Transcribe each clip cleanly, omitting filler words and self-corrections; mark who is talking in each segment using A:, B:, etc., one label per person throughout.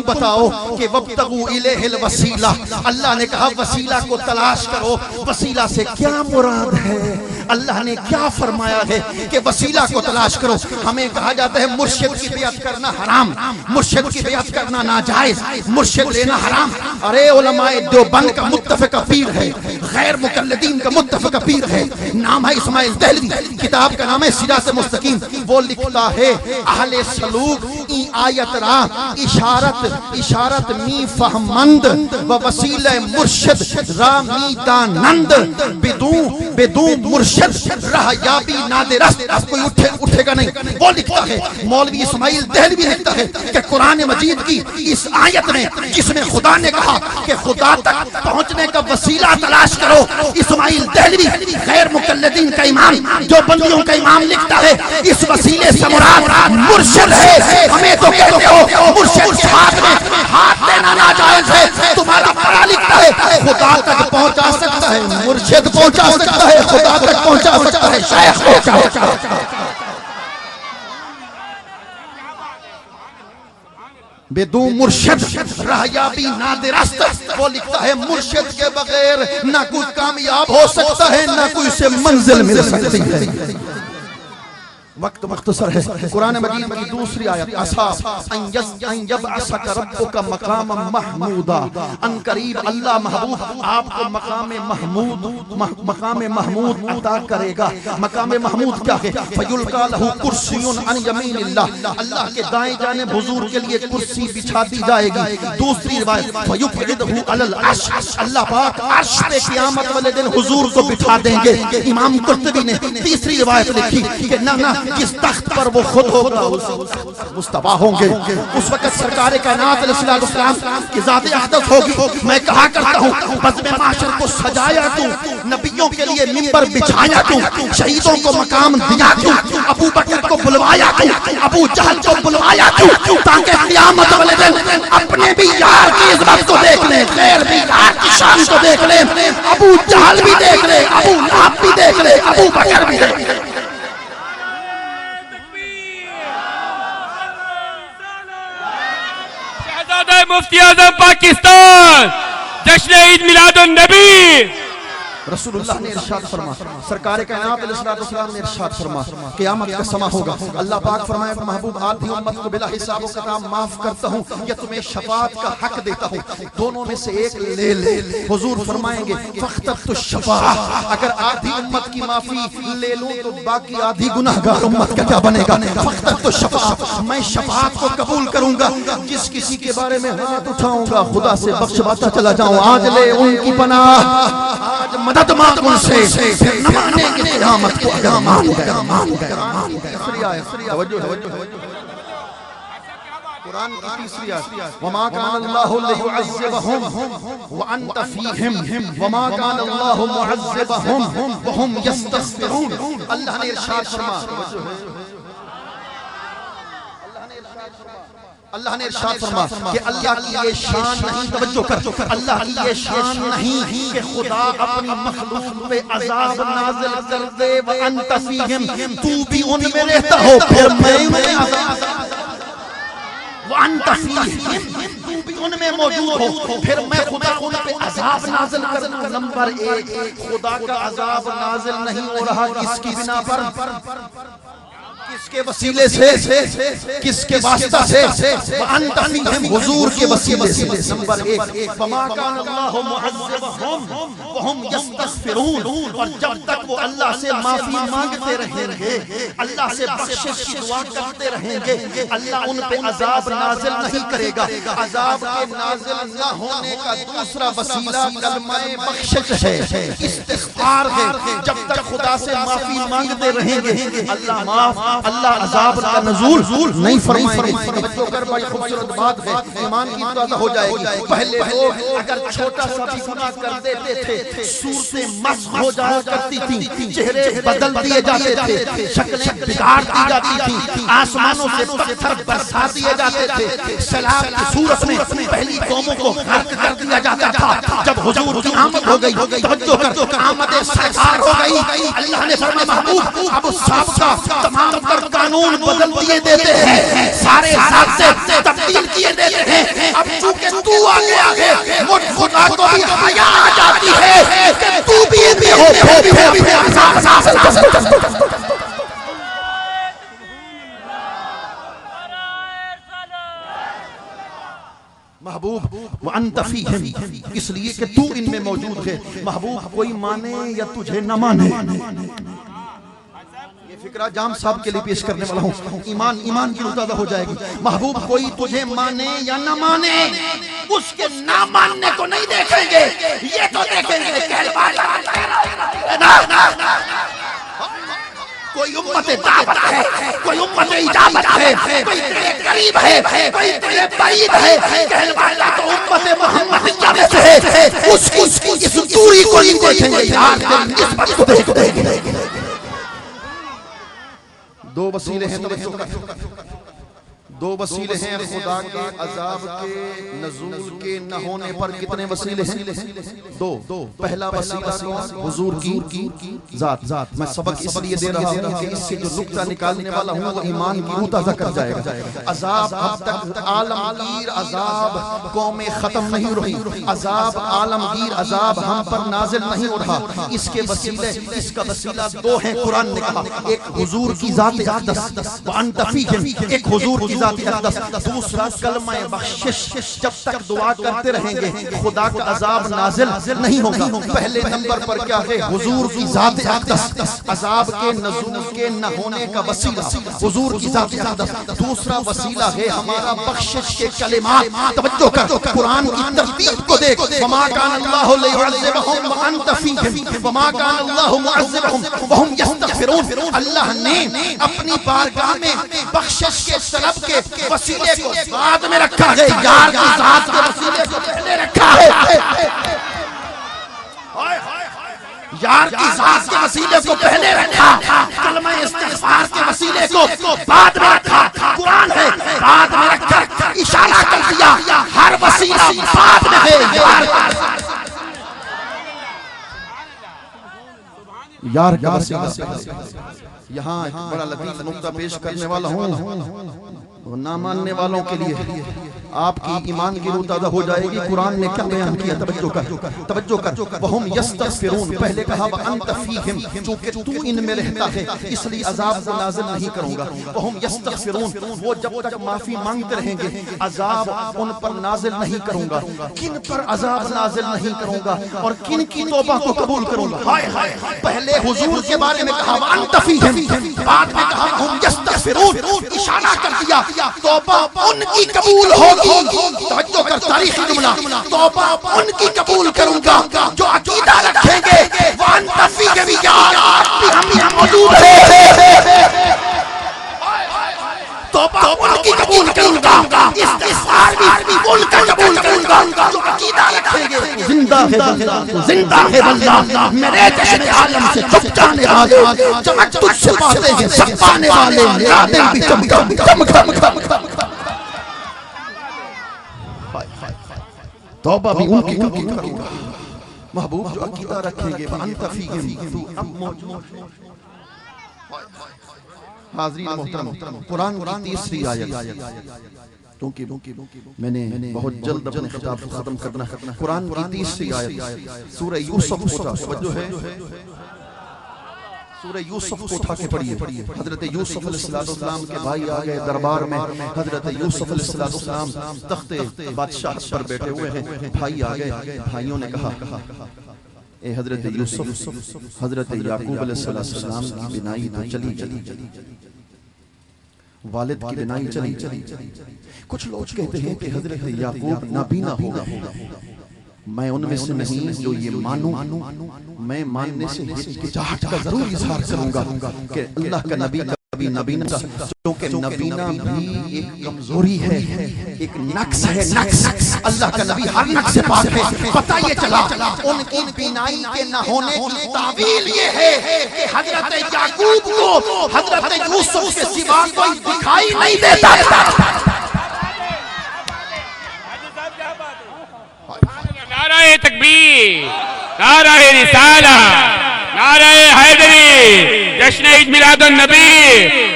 A: بتاؤ کہ وابتغوا الیہ الوسیلہ، اللہ نے کہا وسیلہ کو تلاش کرو، وسیلہ سے کیا مراد ہے؟ اللہ نے کیا فرمایا ہے کہ وسیلہ کو تلاش کرو؟ ہمیں کہا جاتا ہے مرشد کی بیعت کرنا حرام، مرشد کی بیعت کرنا ناجائز، مرشد لینا حرام۔ ارے علماء دیوبند کا متفق پیر ہے، غیر مقلدین کا متفق پیر ہے، نام ہے اسماعیل دہلوی، کتاب کا نام ہے صراط مستقیم۔ وہ لکھتا ہے اہل سلوک ای آیت را اشارت می فہمند و وسیلہ مرشد را می دانند، بدون مرشد راہ یابی نادرست۔ اب کوئی اٹھے گا نہیں۔ وہ لکھتا ہے مولوی اسماعیل دہلوی لکھتا ہے کہ قرآن مجید کی اس آیت میں جس میں خدا نے کہا کہ خدا تک پہنچنے کا وسیلہ تلاش کرو، اسماعیل دہلوی غیر مقلدین کا امام، جو بندیوں کا امام لکھتا ہے اس وسیلے سے مراد مرشد ہے۔ ہمیں تو کہتے ہو مرشد ہاتھ میں ہاتھ دینا ناجائز ہے، تمہارا پڑھا لکھتا ہے خدا تک پہنچا سکتا ہے، مرشد پہنچا سکتا ہے، خدا تک پہنچا سکتا ہے، شیخ پہنچا سکتا ہے۔ بدون مرشد راہ یابی نادرست۔ وہ لکھتا ہے مرشد کے بغیر نہ کوئی کامیاب ہو سکتا ہے، نہ کوئی سے منزل مل سکتی ہے۔ وقت مختصر ہے۔ قرآن مجید کی دوسری آیت عسیٰ ان یبعثک ربک مقاما محمودا، ان قریب اللہ محبوب آپ کو مقام محمود عطا کرے گا۔ مقام محمود کیا ہے؟ فیلقی لہ کرسی عن یمین اللہ، اللہ کے دائیں جانب حضور کے لیے کرسی بچھا دی جائے گی۔ دوسری روایت فیقعدہ علی العرش، اللہ پاک عرش پہ قیامت والے دن حضور کو بٹھا دیں گے۔ امام قرطبی نے تیسری روایت لکھی کہ نہ جس تخت پر وہ خود ہوگا مصطفیٰ ہوں گے، اس وقت سرکار کائنات علیہ السلام کی ذات اقدس ہوگی۔ میں کہا کرتا ہوں بزم معاشر کو سجایا کیوں، نبیوں کے لیے منبر بچھایا کیوں، شہیدوں کو مقام دیا کیوں، ابو بکر کو بلوایا کیوں، ابو جہل کو بلوایا کیوں؟ تاکہ قیامت والے دن اپنے بھی یار کی عظمت کو دیکھ لیں، غیر بھی یار کی شان کو دیکھ لیں، ابو جہل بھی دیکھ لیں، ابو لہب بھی دیکھ لیں، ابو بکر بھی دیکھ لیں۔
B: مفتی اعظم پاکستان جشن عید میلاد النبی۔
A: رسول اللہ نے ارشاد فرما، سرکار کائنات علیہ السلام نے ارشاد فرما قیامت کا سما ہوگا، اللہ پاک فرمائے محبوب آدھی امت کو بلا حساب و کتاب معاف کرتا ہوں یا تمہیں شفاعت کا حق دیتا ہوں، دونوں میں سے ایک لے لے۔ حضور فرمائیں گے فاخترت الشفاعہ، اگر آدھی امت کی معافی لے لوں تو باقی آدھی گناہگار امت کا کیا بنے گا؟ فاخترت الشفاعہ، میں شفاعت کو قبول کروں گا، جس کسی کے بارے میں ہاتھ اٹھاؤں گا خدا سے بخشواتا چلا جاؤں۔ آج لے ان کی پناہ، آج مدد مانگ ان سے، پھر نہ مانیں گے قیامت کو اگر مان گئے۔ قرآن کی تیسری آیت وما کان اللہ لیعذبہم وانت فیہم وما کان اللہ معذبہم وہم یستغفرون۔ اللہ نے ارشاد فرما، اللہ نے ارشاد فرما کہ اللہ کی یہ شان نہیں، توجہ کر، اللہ کی یہ شان نہیں کہ خدا اپنی مخلوق پہ عذاب نازل کر دے وانت فیہم، تو بھی ان میں رہتا ہو پھر میں انہیں عذاب، وانت فیہم تو بھی ان میں موجود ہو پھر میں خدا ان پہ عذاب نازل کر دوں۔ نمبر ایک، خدا کا عذاب نازل نہیں ہو رہا کس کی بنا پر؟ کس کے وسیلے سے؟ کس کے واسطہ سے؟ وَأَنْتَ فِيهِمْ، حضور کے وسیلے سے۔ نمبر ایک، فَمَا كَانَ اللَّهُ مُعَذِّبَهُمْ وَهُمْ يَسْتَغْفِرُونَ، اور جب تک وہ اللہ سے معافی مانگتے رہیں گے، اللہ سے بخشش کی دعا کرتے رہیں گے، اللہ ان پہ عذاب نازل نہیں کرے گا۔ عذاب کے نازل نہ ہونے کا دوسرا وسیلہ کلمہ بخشش ہے، استغفار ہے۔ جب تک خدا سے معافی مانگتے رہیں گے اللہ معاف، اللہ عذاب کا نزول نہیں فرمائیں گے۔ بچوں کر بڑی خوبصورت بات ہے، ایمان کی تازہ ہو جائے گی۔ پہلے لوگ اگر چھوٹا سا بھی گناہ کر دیتے تھے صورتیں مسخ ہو جایا کرتی تھیں، چہرے بدل دیے جاتے تھے، شکلیں بگاڑ دی جاتی تھیں، آسمانوں سے پتھر برسا دیے جاتے تھے، سیلاب کی صورت میں پہلی قوموں کو غرق کر دیا جاتا تھا۔ جب حضور کی آمد ہو گئی، توجہ کر، آمد سرکار ہو گئی، اللہ نے فرمایا محبوب اب سابقہ تمام قدر قانون بدل دیے دیتے ہیں، سارے ضابطے تبدیل کیے دیتے ہیں. اب چونکہ تو آ گیا ہے، مجھ خدا کو بھی حیا آ جاتی ہے کہ تو بھی ان میں ہو. محبوب وانت فیہم، اس لیے کہ تو ان میں موجود ہے. محبوب کوئی مانے یا تجھے نہ مانے، یہ فکرہ جام صاحب کے لیے پیش کرنے والا ہوں. ایمان کی متازہ ہو جائے گی. محبوب کوئی تجھے مانے یا نہ مانے، اس کے نہ ماننے کو نہیں دیکھیں گے، یہ تو دیکھیں گے کوئی امت دعوت ہے، کوئی امت اجابت ہے، کوئی تیرے قریب ہے، کوئی تیرے بعید ہے. کہنے والا تو امت محمدیہ میں سے ہے، اس دوری کو نہیں دیکھیں گے، یار نسبت کو دیکھیں گے. دو وسیلے ہیں، دو وسیلے ہیں خدا کے عذاب کے نزول کے نہ ہونے پر. کتنے وسیلے ہیں؟ دو. پہلا وسیلہ حضور کی ذات. میں سبق اس لیے دے رہا ہوں کہ اس سے جو نقطہ نکالنے والا ہوں وہ ایمان کی روح تازہ کر جائے گا. عذاب اب تک عالمگیر عذاب قومیں ختم نہیں رہی، عذاب عالمگیر عذاب ہم پر نازل نہیں ہو رہا. اس کے وسیلے، اس کا وسیلہ دو ہیں. قرآن نے کہا ایک حضور کی ذات اقدس وانت فیہم، ایک حضور کی ذات اقدس. دوسرا کلمہ بخشش. جب تک دعا کرتے رہیں گے خدا کا عذاب نازل نہیں ہوگا. پہلے نمبر پر کیا ہے؟ حضور کی ذات اقدس، عذاب کے نزول کے نہ ہونے کا وسیلہ حضور کی ذات اقدس. دوسرا وسیلہ ہے ہمارا بخشش کے کلمات. توجہ کر، قرآن کی ترتیب کو دیکھ. وما کان اللہ لیعذبہم وانت فیہم وما کان اللہ معذبہم وہم یستغفرون. اللہ نے اپنی بارگاہ میں بخشش کے طلب کے وسیلے کو بعد میں رکھا ہے، یار کی ذات کے وسیلے کو پہلے رکھا ہے. یار کی ذات کے وسیلے کو پہلے رکھا، کلمہ استغفار کے وسیلے کو بعد میں رکھا. قرآن ہے بعد میں رکھا، اشارہ کر دیا ہر وسیلہ بعد میں ہے. یار کا وسیلہ. یہاں ایک بڑا لطیف نقطہ پیش کرنے والا ہوں، نہ ماننے والوں کے لیے آپ کی ایمان کی روح تازہ ہو جائے گی. قرآن نے کیا بیان کیا؟ توجہ کر. وہم یستغفرون، پہلے کہا وانت فیہم، چونکہ تو ان میں رہتا ہے اس لیے عذاب کو نازل نہیں کروں گا. وہم یستغفرون، وہ جب تک معافی مانگتے رہیں گے عذاب ان پر نازل نہیں کروں گا. کن پر عذاب نازل نہیں کروں گا اور کن کی توبہ کو قبول کروں گا؟ پہلے حضور کے بارے میں کہا وانت فیہم، بعد میں کہا وہم یستغفرون، اشارہ کر دیا توبہ ان کی قبول ہوگی. توجہ کر، تاریخی جملہ، توبہ ان کی قبول کروں گا جو عقیدہ رکھیں گے وانت فیہم، یار ہم یہاں موجود ہیں. توبہ ان کی قبول کروں گا، استغفار بھی ان کا قبول کروں گا جو عقیدہ رکھیں گے. زندہ ہے بندہ میرے جشن عالم سے چھپ جانے والے، چمک تجھ سے پاتے ہیں سب پانے والے، یادیں بھی کم کم. توبہ بھی ان کی قبول کروں گا. محبوب جو عقیدہ رکھیں گے وانت فیہم، تو اب موجود. حاضرین محترم، قرآن کی تیسری آیت، کیونکہ میں نے بہت جلد اپنے خطاب کو ختم کرنا. قرآن کی تیسری آیت سورہ یوسف اٹھا. توجہ ہے، سورہ یوسف کو اٹھا کے پڑھیے. حضرت یوسف علیہ السلام کے بھائی آگئے دربار میں. حضرت یوسف علیہ السلام تخت بادشاہ پر بیٹھے ہوئے ہیں. بھائی آگئے، بھائیوں نے کہا اے حضرت یوسف، حضرت یعقوب علیہ السلام کی بینائی تو چلی، والد کی بینائی چلی. کچھ لوگ کہتے ہیں کہ حضرت یعقوب نابینا ہوگا. میں ان میں سے نہیں جو یہ مانوں. میں ماننے سے ہچکچاہٹ کا ضرور اظہار کروں گا کہ اللہ کا نبی کبھی نبینا، کیونکہ نبینا بھی ایک کمزوری ہے، ایک نقص ہے. نقص اللہ کا نبی ہر نقص سے پاک ہے. پتہ یہ چلا ان کی بینائی کے نہ ہونے کی تعویل یہ ہے کہ حضرت یعقوب کو حضرت یوسف کے سوا کوئی دکھائی نہیں دیتا تھا.
B: نعرہ تکبیر، نعرہ رسالہ، نعرہ حیدری، جشن عید میلاد النبی،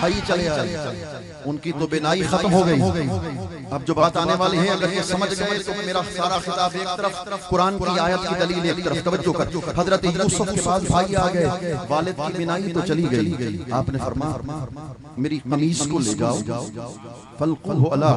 A: بھائی چلے آئے، ان کی تو بینائی ختم ہو گئی۔ اب جو بات آنے والی ہے اگر یہ سمجھ گئے تو میرا سارا خطاب ایک طرف، قرآن کی آیت کی دلیل ایک طرف، توجہ کر۔ حضرت یوسف کے بعد بھائی آ گئے، والد کی بینائی تو چلی گئی، آپ نے فرمایا میری قمیص کو لے جاؤ، فَالْقُوهُ عَلَىٰ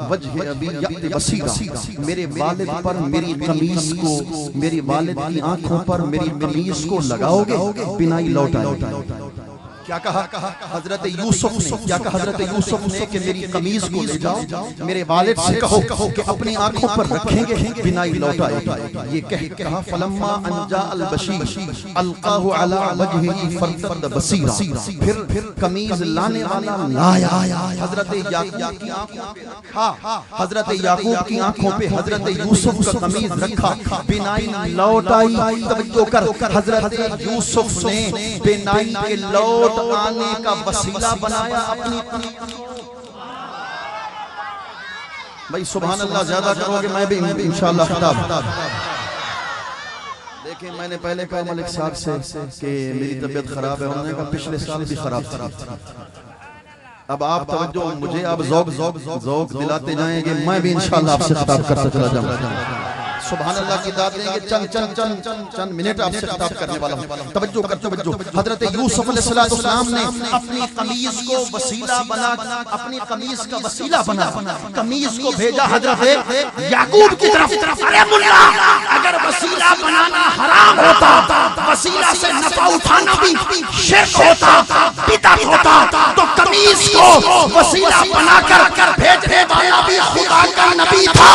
A: وَجْهِ أَبِي يَأْتِ بَصِيرًا، میرے والد پر میری قمیص کو، میری والد کی آنکھوں پر میری قمیص کو لگاؤ گے، بینائی لوٹ آئے گی۔ کیا کہا حضرت یوسف نے؟ کیا کہا حضرت یوسف نے کہ میری قمیص کو لے جاؤ، میرے والد سے کہو کہ اپنی آنکھوں پر رکھیں گے، بینائی لوٹ آئے گی۔ یہ کہا فَلَمَّا أَنْ جَاءَ الْبَشِيرُ أَلْقَاهُ عَلَىٰ وَجْهِهِ فَارْتَدَّ بَصِيرًا، پھر قمیص لانے والا لایا، حضرت یعقوب کی آنکھوں پہ، ہاں حضرت یعقوب کی آنکھوں پہ حضرت یوسف کا قمیص رکھا، بینائی لوٹ آئی۔ توجہ کر، حضرت یوسف نے بینائی کے لوٹ آنے کا وسیلہ بنایا اپنی۔ بھائی سبحان اللہ زیادہ کرو گے میں بھی انشاءاللہ خطاب۔ دیکھیں میں نے پہلے کہا ملک صاحب سے کہ میری طبیعت خراب ہے، انہوں نے کہا پچھلے سال بھی خراب تھی۔ اب آپ توجہ، مجھے آپ ذوق دلاتے جائیں گے، میں بھی انشاءاللہ آپ سے خطاب کرتا چلا جاؤں۔ سبحان اللہ کی داد دیں گے، چند منٹ آپ سے خطاب کرنے والا ہوں۔ توجہ کر، توجہ۔ حضرت یوسف علیہ السلام نے اپنی قمیص کو وسیلہ بنا، اپنی قمیص کا وسیلہ بنا، قمیص کو بھیجا حضرت یعقوب کی طرف۔ ارے ملا، اگر وسیلہ بنانا حرام ہوتا، وسیلہ سے نفع اٹھانا بھی شرک ہوتا، بدعت ہوتا، تو قمیص کو وسیلہ بنا کر بھیجنے والا بھی خدا کا نبی تھا۔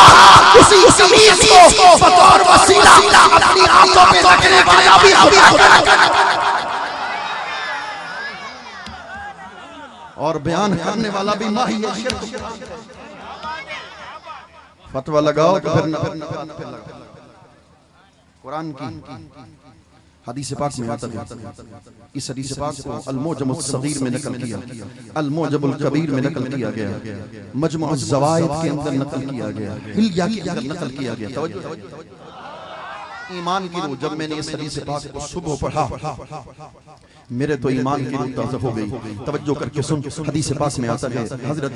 A: اسی قمیص کو بطور وسیلہ اپنی آنکھوں پہ رکھنے والا بھی خدا کا اور بیان کرنے والا بھی ماہی شرک۔ فتوہ لگاؤ تو پھر نہ قرآن کی حدیث پاک میں آتا ہے، اس حدیث پاک کو المعجم الصغیر میں نقل کیا، المعجم الکبیر میں نقل کیا گیا، مجموع الزوائد کے اندر نقل کیا گیا، حلیہ کے اندر نقل کیا گیا۔ توجہ ایمان کی روح، جب میں نے اس حدیث پاک کو صبح پڑھا میرے تو ایمان کی روح تازہ ہو گئی۔ توجہ کر کے سن، حدیث پاک میں آتا ہے حضرت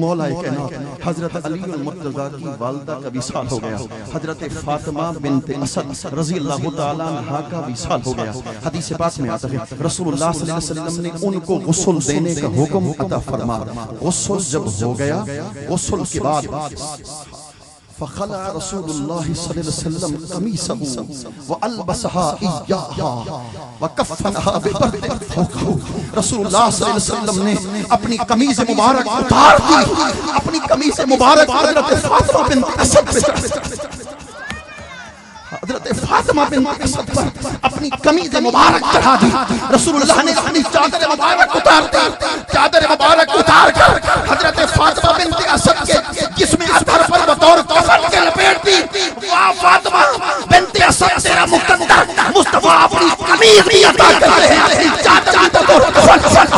A: مولا کائنات حضرت علی المرتضیٰ کی والدہ کا وصال ہو گیا، حضرت فاطمہ بنت اسد رضی اللہ تعالیٰ عنہا کا وصال ہو گیا۔ حدیث پاک میں آتا ہے رسول اللہ صلی اللہ علیہ وسلم نے ان کو غسل دینے کا حکم عطا فرما۔ غسل جب ہو گیا، غسل کے بعد فخلع رسول اللہ صلی اللہ علیہ وسلم قمیصہ وَأَلْبَسَهَا إِيَّاهَا وَكَفَّنَهَا بِبَرْدٍ فَوْقَهُ۔ رسول اللہ صلی اللہ علیہ وسلم نے اپنی قمیص مبارک اتار دی، اپنی قمیص مبارک حضرت فاطمہ بنت اسد پہ، حضرت فاطمہ بنت اسد پر اپنی قمیص مبارک چڑھا دی۔ رسول اللہ نے اپنی چادر مبارک اتار دی، چادر مبارک اتار کر حضرت فاطمہ بنت اسد کے جسم اطہر پر بطور کفن کے لپیٹ دی۔ واہ فاطمہ بنت اسد، تیرا مقدر مصطفیٰ اپنی قمیص بھی عطا کرتے ہیں، اپنی چادر بھی بطور کفن۔